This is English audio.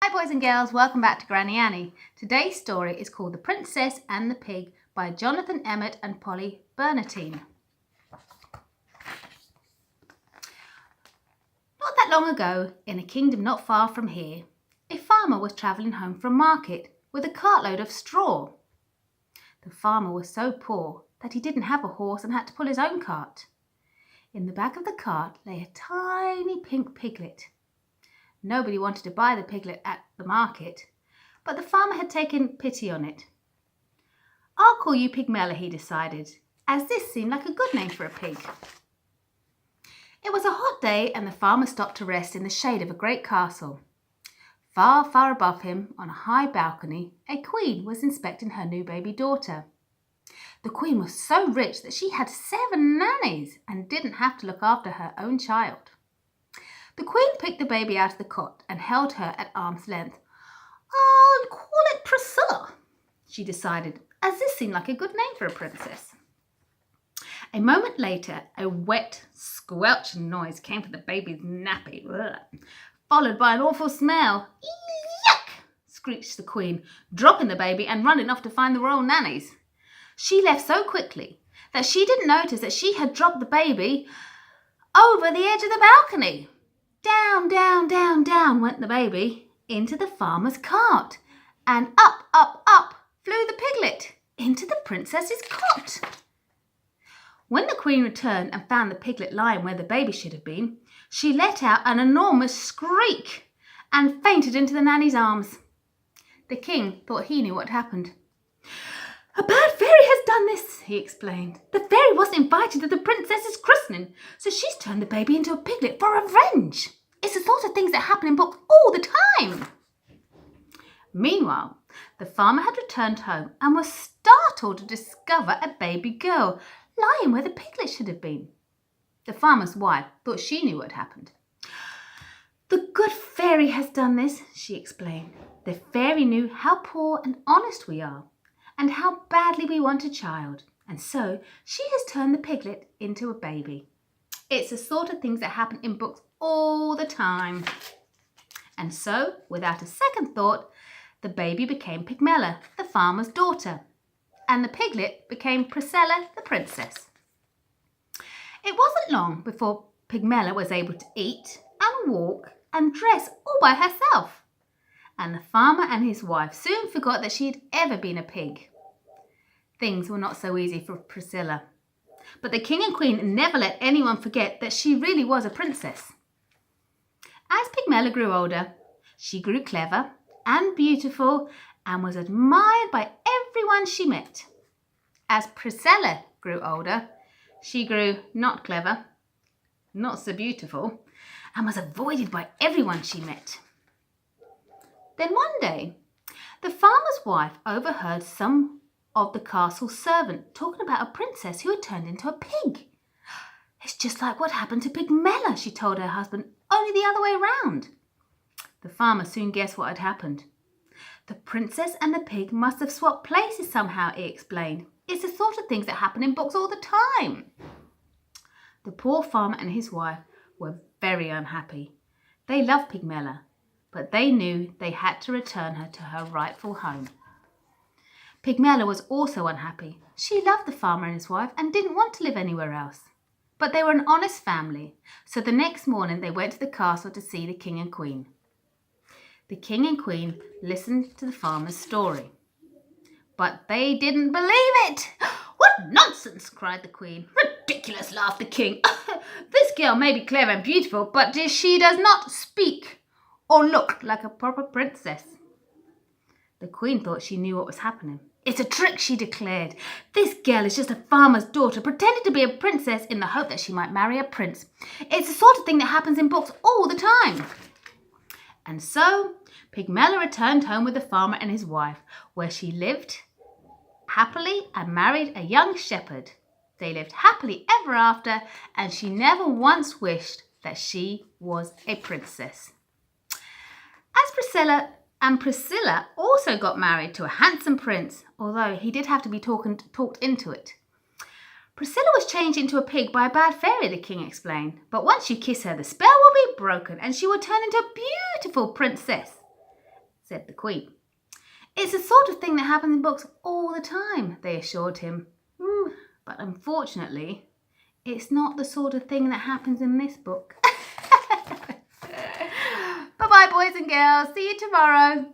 Hi boys and girls, welcome back to Granny Annie. Today's story is called The Princess and the Pig by Jonathan Emmett and Polly Bernatine. Not that long ago, in a kingdom not far from here, a farmer was travelling home from market with a cartload of straw. The farmer was so poor that he didn't have a horse and had to pull his own cart. In the back of the cart lay a tiny pink piglet. Nobody wanted to buy the piglet at the market, but the farmer had taken pity on it. "I'll call you Pigmella," he decided, as this seemed like a good name for a pig. It was a hot day and the farmer stopped to rest in the shade of a great castle. Far, far above him, on a high balcony, a queen was inspecting her new baby daughter. The queen was so rich that she had 7 nannies and didn't have to look after her own child. The queen picked the baby out of the cot and held her at arm's length. "I'll call it Priscilla," she decided, as this seemed like a good name for a princess. A moment later, a wet, squelching noise came from the baby's nappy, followed by an awful smell. "Yuck!" screeched the queen, dropping the baby and running off to find the royal nannies. She left so quickly that she didn't notice that she had dropped the baby over the edge of the balcony. Down, down, down, down went the baby into the farmer's cart, and up, up, up flew the piglet into the princess's cot. When the queen returned and found the piglet lying where the baby should have been, she let out an enormous skreek and fainted into the nanny's arms. The king thought he knew what happened. "A bad fairy has done this," he explained. "The fairy wasn't invited to the princess's christening, so she's turned the baby into a piglet for revenge. It's the sort of things that happen in books all the time." Meanwhile, the farmer had returned home and was startled to discover a baby girl lying where the piglet should have been. The farmer's wife thought she knew what happened. "The good fairy has done this," she explained. "The fairy knew how poor and honest we are, and how badly we want a child, and so she has turned the piglet into a baby. It's the sort of things that happen in books all the time." And so, without a second thought, the baby became Pigmella, the farmer's daughter, and the piglet became Priscilla, the princess. It wasn't long before Pigmella was able to eat and walk and dress all by herself, and the farmer and his wife soon forgot that she had ever been a pig. Things were not so easy for Priscilla, but the king and queen never let anyone forget that she really was a princess. As Pigmella grew older, she grew clever and beautiful and was admired by everyone she met. As Priscilla grew older, she grew not clever, not so beautiful, and was avoided by everyone she met. Then one day, the farmer's wife overheard some of the castle servant talking about a princess who had turned into a pig. "It's just like what happened to Pigmella," she told her husband, "only the other way round." The farmer soon guessed what had happened. "The princess and the pig must have swapped places somehow," he explained. "It's the sort of things that happen in books all the time." The poor farmer and his wife were very unhappy. They loved Pigmella, but they knew they had to return her to her rightful home. Pigmella was also unhappy. She loved the farmer and his wife and didn't want to live anywhere else. But they were an honest family, so the next morning they went to the castle to see the king and queen. The king and queen listened to the farmer's story, but they didn't believe it. "What nonsense!" cried the queen. "Ridiculous!" laughed the king. "This girl may be clever and beautiful, but she does not speak or look like a proper princess." The queen thought she knew what was happening. "It's a trick," she declared. "This girl is just a farmer's daughter pretending to be a princess in the hope that she might marry a prince. It's the sort of thing that happens in books all the time." And so Pigmella returned home with the farmer and his wife, where she lived happily and married a young shepherd. They lived happily ever after, and she never once wished that she was a princess. As Priscilla also got married to a handsome prince, although he did have to be talked into it. Priscilla was changed into a pig by a bad fairy, the king explained. But once you kiss her, the spell will be broken and she will turn into a beautiful princess. said the Queen. It's the sort of thing that happens in books all the time, they assured him. But unfortunately, it's not the sort of thing that happens in this book. Bye-bye, boys and girls. See you tomorrow.